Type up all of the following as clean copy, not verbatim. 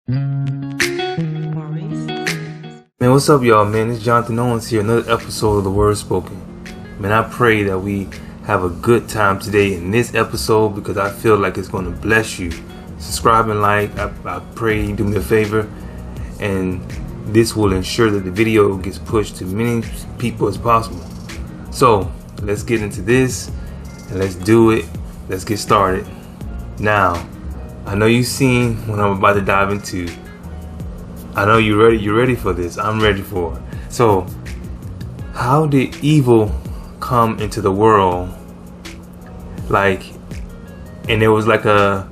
Man, what's up, y'all, man? It's Jonathan Owens here, another episode of The Word Spoken. Man, I pray that we have a good time today in this episode because I feel like it's going to bless you. Subscribe and like. I pray you do me a favor, and this will ensure that the video gets pushed to many people as possible. So, let's get into this, and let's do it. Let's get started. Now, I know you've seen what I'm about to dive into. I know you're ready. You're ready for this. I'm ready for it. So, how did evil come into the world? And there was like a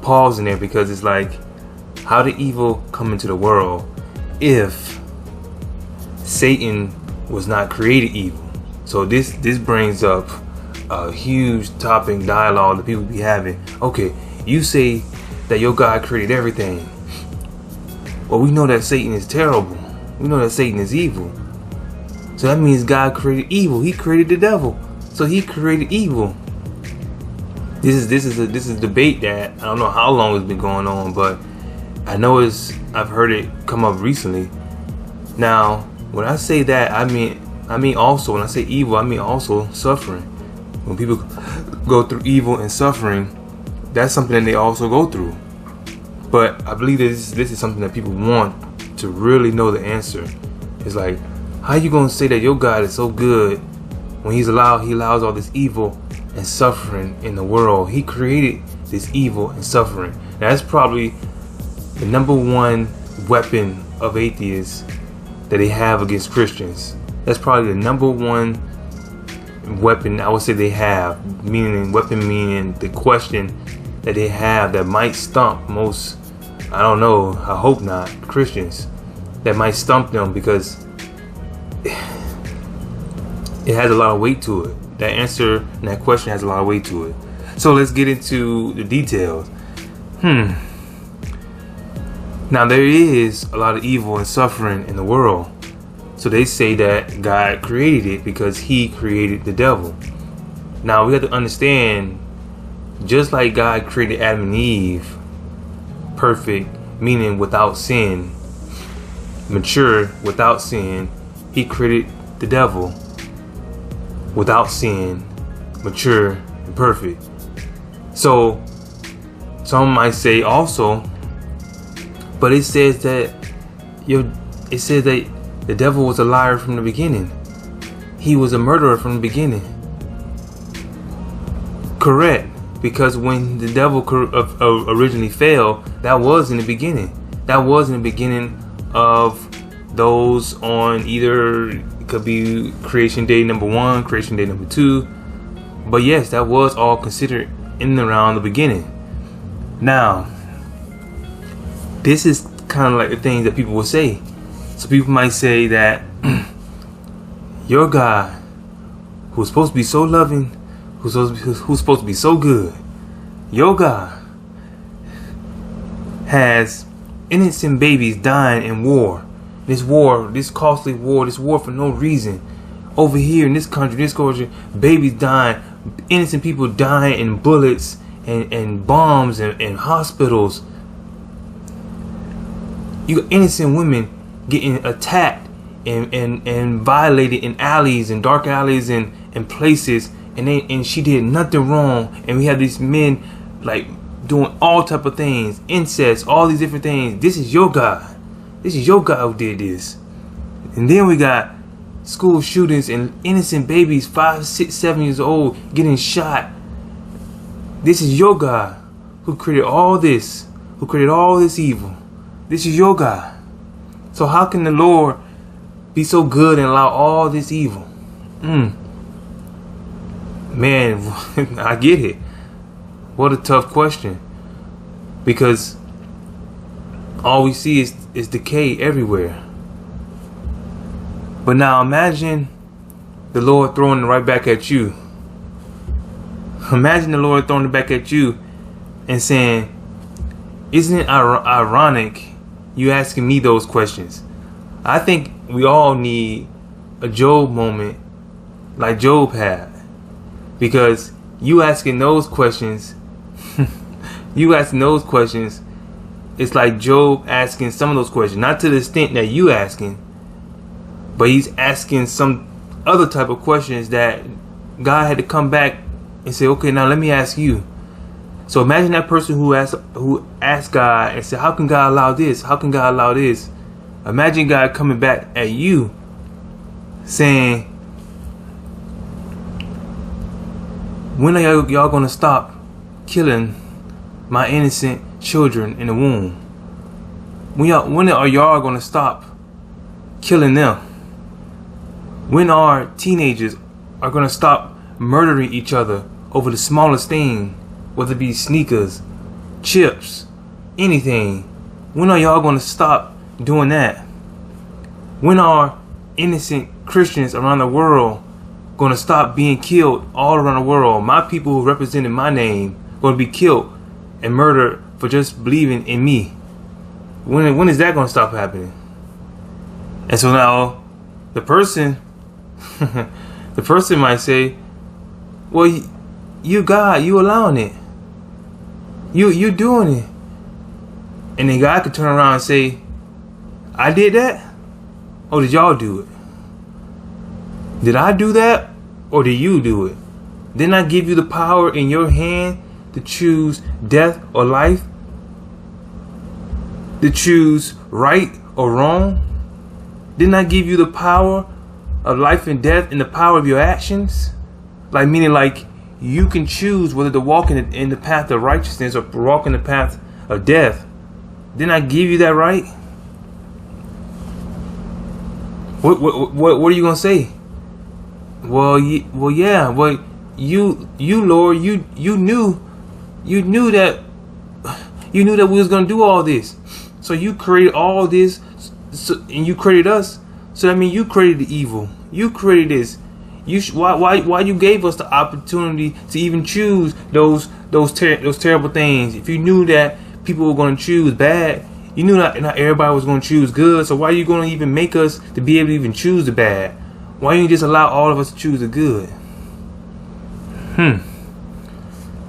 pause in there because it's like, how did evil come into the world if Satan was not created evil? So this brings up a huge topic dialogue that people be having. Okay, you say that your God created everything. Well, we know that Satan is terrible. We know that Satan is evil. So that means God created evil. He created the devil. So he created evil. This is a debate that I don't know how long it's been going on, but I know I've heard it come up recently. Now, when I say that, I mean also when I say evil, I mean also suffering. When people go through evil and suffering, that's something that they also go through. But I believe that this is something that people want to really know the answer. It's like, how you gonna say that your God is so good when he allows all this evil and suffering in the world? He created this evil and suffering. Now, that's probably the number one weapon of atheists that they have against Christians. That's probably the number one weapon I would say they have. Meaning the question that they have that might stump most, I don't know, I hope not, Christians. That might stump them because it has a lot of weight to it. That answer and that question has a lot of weight to it. So let's get into the details. Now, there is a lot of evil and suffering in the world. So they say that God created it because he created the devil. Now, we have to understand, just like God created Adam and Eve perfect, meaning without sin, mature, without sin, he created the devil without sin, mature, and perfect. So some might say also, but it says that the devil was a liar from the beginning. He was a murderer from the beginning. Correct. Because when the devil originally fell, that was in the beginning. That was in the beginning of those on either, it could be creation day number 1, creation day number 2. But yes, that was all considered in and around the beginning. Now, this is kind of like the things that people will say. So people might say that your God, who's supposed to be so loving, who's supposed to be so good, your God has innocent babies dying in war. This costly war, this war for no reason. Over here in this country, this culture, babies dying, innocent people dying in bullets and bombs and hospitals. You got innocent women getting attacked and violated in alleys and dark alleys and places, and she did nothing wrong, and we have these men like doing all type of things, incest, all these different things. This is your God. This is your God who did this. And then we got school shootings and innocent babies 5, 6, 7 years old getting shot. This is your God who created all this, who created all this evil. This is your God. So how can the Lord be so good and allow all this evil? Man, I get it. What a tough question. Because all we see is decay everywhere. But now imagine the Lord throwing it right back at you. Imagine the Lord throwing it back at you and saying, isn't it ironic you asking me those questions? I think we all need a Job moment like Job had. Because you asking those questions, it's like Job asking some of those questions, not to the extent that you asking, but he's asking some other type of questions that God had to come back and say, okay, now let me ask you. So imagine that person who asked God and said, how can God allow this? How can God allow this? Imagine God coming back at you saying, when are y'all going to stop killing my innocent children in the womb? When are y'all going to stop killing them? When are teenagers are going to stop murdering each other over the smallest thing, whether it be sneakers, chips, anything? When are y'all going to stop doing that? When are innocent Christians around the world going to stop being killed all around the world? My people who represented my name going to be killed and murdered for just believing in me. When is that going to stop happening? And so now the person might say, well, you God, you allowing it. You doing it. And then God could turn around and say, I did that? Or did y'all do it? Did I do that? Or did you do it? Didn't I give you the power in your hand to choose death or life? To choose right or wrong? Didn't I give you the power of life and death and the power of your actions? Like, meaning like you can choose whether to walk in the path of righteousness or walk in the path of death. Didn't I give you that right? What are you gonna say? Well, yeah. Well, you Lord, you knew that we was gonna do all this. So you created all this, and you created us. So that means you created the evil. You created this. Why you gave us the opportunity to even choose those terrible things? If you knew that people were going to choose bad, you knew not everybody was going to choose good. So why are you going to even make us to be able to even choose the bad? Why don't you just allow all of us to choose the good?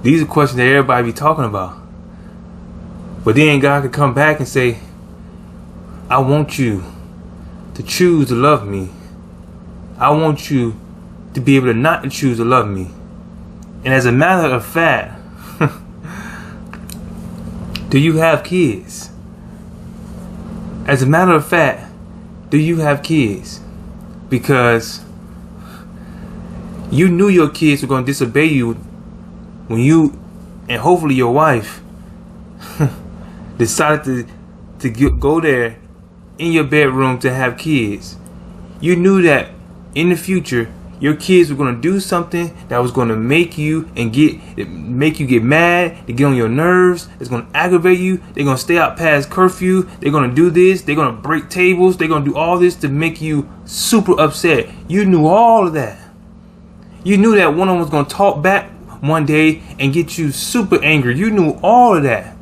These are questions that everybody be talking about. But then God could come back and say, I want you to choose to love me. I want you to be able to not choose to love me. And as a matter of fact, do you have kids? As a matter of fact, do you have kids? Because you knew your kids were going to disobey you when you, and hopefully your wife, decided to go there in your bedroom to have kids. You knew that in the future your kids were going to do something that was going to make you get mad, to get on your nerves. It's going to aggravate you. They're going to stay out past curfew. They're going to do this. They're going to break tables. They're going to do all this to make you super upset. You knew all of that. You knew that one of them was going to talk back one day and get you super angry. You knew all of that.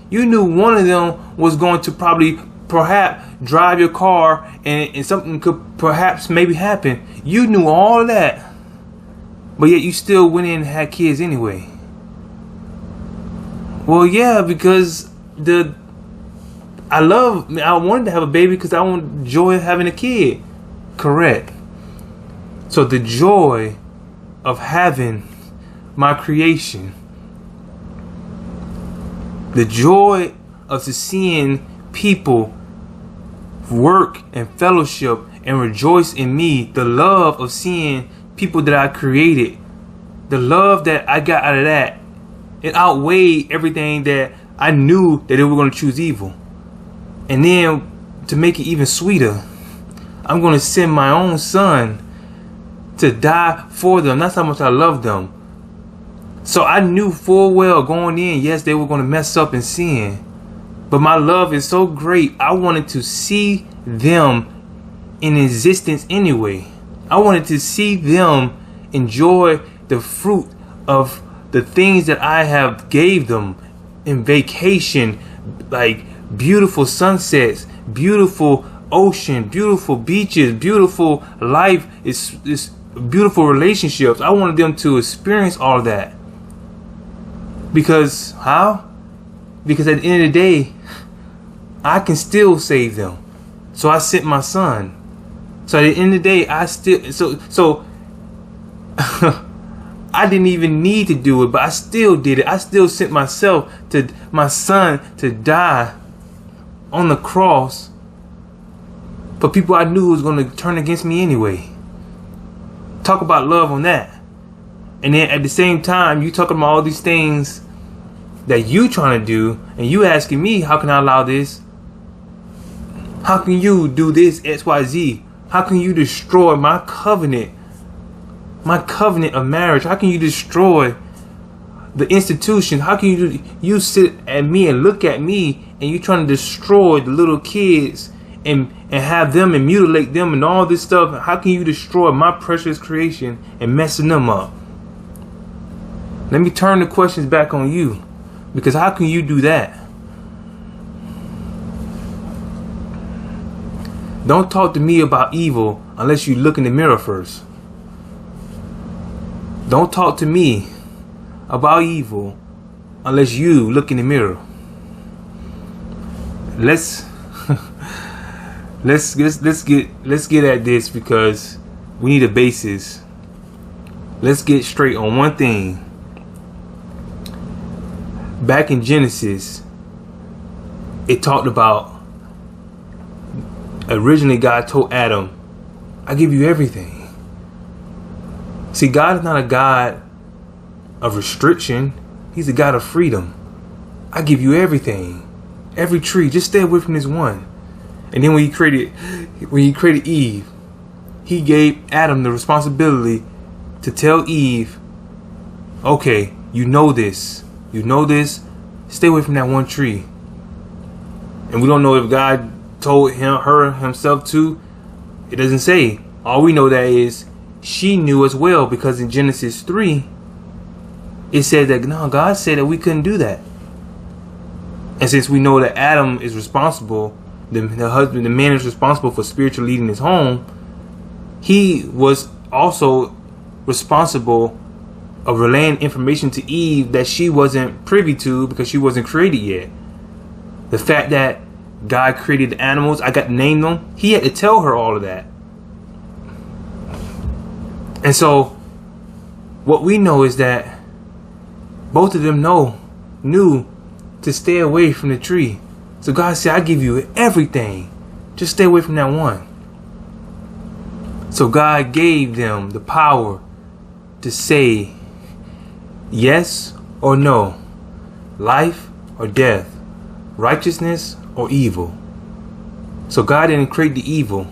You knew one of them was going to perhaps drive your car and something could perhaps maybe happen. You knew all of that, but yet you still went in and had kids anyway. Well, yeah, because I wanted to have a baby because I want joy of having a kid. Correct. So the joy of having my creation, the joy of seeing people work and fellowship and rejoice in me, the love of seeing people that I created, the love that I got out of that, it outweighed everything that I knew that they were going to choose evil. And then to make it even sweeter, I'm going to send my own son to die for them. That's how much I love them. So I knew full well going in, yes, they were going to mess up and sin. But my love is so great, I wanted to see them in existence anyway. I wanted to see them enjoy the fruit of the things that I have gave them in vacation, like beautiful sunsets, beautiful ocean, beautiful beaches, beautiful life, it's beautiful relationships. I wanted them to experience all that. Because how? Because at the end of the day, I can still save them. So I sent my son. So at the end of the day, I still so I didn't even need to do it, but I still did it. I still sent my son to die on the cross for people I knew was going to turn against me anyway. Talk about love on that. And then at the same time, you talking about all these things that you trying to do, and you asking me, how can I allow this? How can you do this, XYZ? How can you destroy my covenant of marriage? How can you destroy the institution? How can you sit at me and look at me, and you trying to destroy the little kids and have them and mutilate them and all this stuff? How can you destroy my precious creation and messing them up? Let me turn the questions back on you, because how can you do that? Don't talk to me about evil unless you look in the mirror first. Don't talk to me about evil unless you look in the mirror. Let's get at this, because we need a basis. Let's get straight on one thing. Back in Genesis, it talked about, originally God told Adam, I give you everything. See, God is not a God of restriction. He's a God of freedom. I give you everything. Every tree. Just stay away from this one. And then when he created Eve, he gave Adam the responsibility to tell Eve, okay, you know this. You know this. Stay away from that one tree. And we don't know if God told her himself to. It doesn't say. All we know that is she knew as well, because in Genesis 3, it said that no, God said that we couldn't do that. And since we know that Adam is responsible, the husband, the man is responsible for spiritually leading his home, he was also responsible of relaying information to Eve that she wasn't privy to, because she wasn't created yet. The fact that God created the animals, I got to name them, he had to tell her all of that. And so what we know is that both of them knew to stay away from the tree. So God said, I give you everything. Just stay away from that one. So God gave them the power to say yes or no, life or death, righteousness or evil. So God didn't create the evil.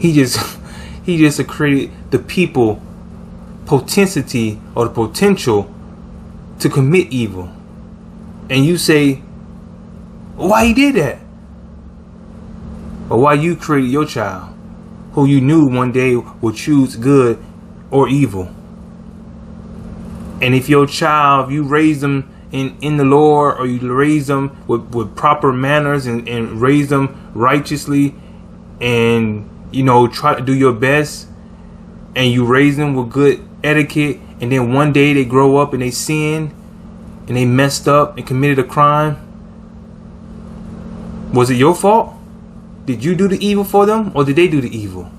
He just created the people potentiality or the potential to commit evil. And you say, why he did that? Or why you created your child, who you knew one day would choose good or evil. And if your child, you raise them in the Lord, or you raise them with proper manners and raise them righteously, and try to do your best, and you raise them with good etiquette, and then one day they grow up and they sin and they messed up and committed a crime, was it your fault? Did you do the evil for them, or did they do the evil?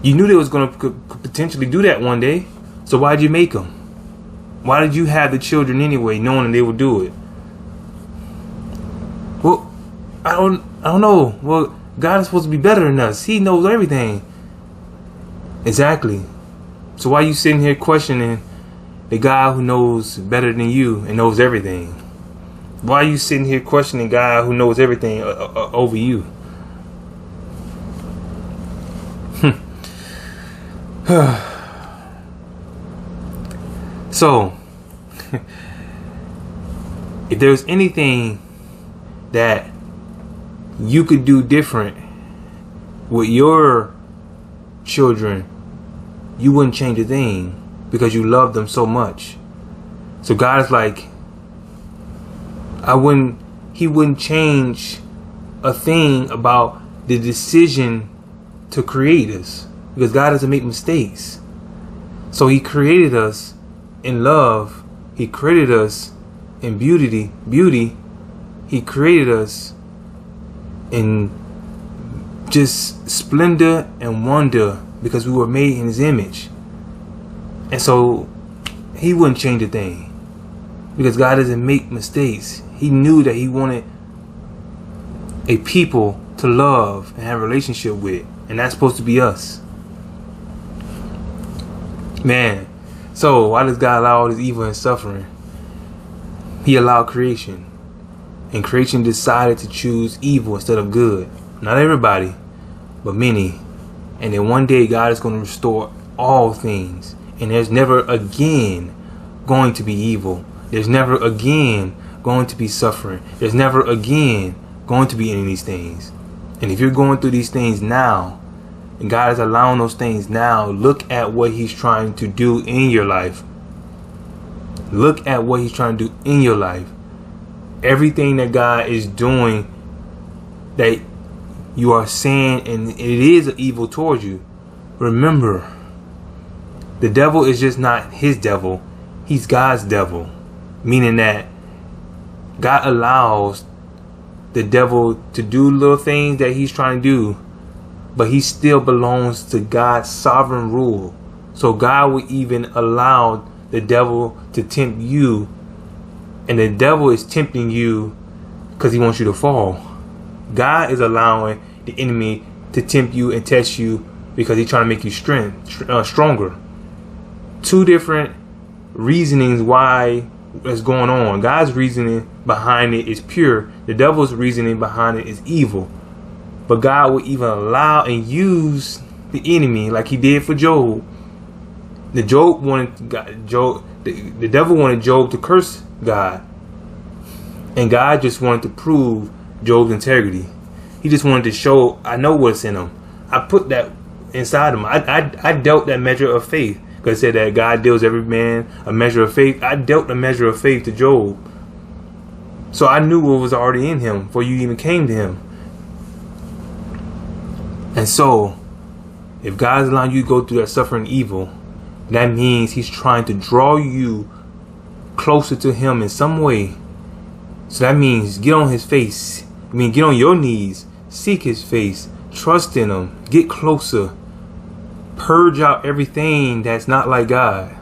You knew they was going to potentially do that one day, so why did you make them? Why did you have the children anyway, knowing they would do it? Well, I don't know. Well, God is supposed to be better than us. He knows everything. Exactly. So why are you sitting here questioning the God who knows better than you and knows everything? Why are you sitting here questioning God who knows everything over you? So, if there's anything that you could do different with your children, you wouldn't change a thing, because you love them so much. So God is like, he wouldn't change a thing about the decision to create us, because God doesn't make mistakes. So he created us in love. He created us in beauty, he created us in just splendor and wonder because we were made in his image. And so he wouldn't change a thing because God doesn't make mistakes. He knew that he wanted a people to love and have a relationship with, and that's supposed to be us. Man, so why does God allow all this evil and suffering? He allowed creation, and creation decided to choose evil instead of good. Not everybody, but many. And then one day God is going to restore all things, and there's never again going to be evil. There's never again going to be suffering. There's never again going to be any of these things. And if you're going through these things now, and God is allowing those things now, look at what he's trying to do in your life. Look at what he's trying to do in your life. Everything that God is doing that you are saying, and it is evil towards you, remember, the devil is just not his devil. He's God's devil. Meaning that God allows the devil to do little things that he's trying to do, but he still belongs to God's sovereign rule. So God would even allow the devil to tempt you, and the devil is tempting you because he wants you to fall. God is allowing the enemy to tempt you and test you because he's trying to make you stronger. Two different reasonings why it's going on. God's reasoning behind it is pure. The devil's reasoning behind it is evil. But God will even allow and use the enemy like he did for Job. The devil wanted Job to curse God. And God just wanted to prove Job's integrity. He just wanted to show, I know what's in him. I put that inside him. I dealt that measure of faith. Because it said that God deals every man a measure of faith. I dealt a measure of faith to Job. So I knew what was already in him before you even came to him. And so, if God's allowing you to go through that suffering evil, that means he's trying to draw you closer to him in some way. So that means get on his face. Get on your knees. Seek his face. Trust in him. Get closer. Purge out everything that's not like God.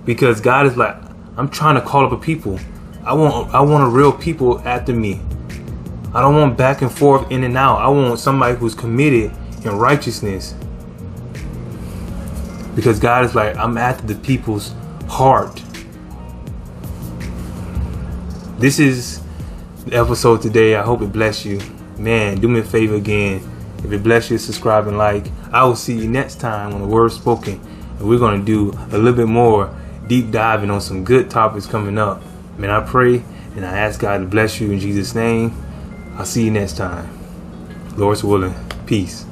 Because God is like, I'm trying to call up a people. I want a real people after me. I don't want back and forth, in and out. I want somebody who's committed in righteousness. Because God is like, I'm after the people's heart. This is the episode today. I hope it bless you. Man, do me a favor again. If it bless you, subscribe and like. I will see you next time on The Word Spoken. And we're going to do a little bit more deep diving on some good topics coming up. Man, I pray and I ask God to bless you in Jesus' name. I'll see you next time. Lord's willing. Peace.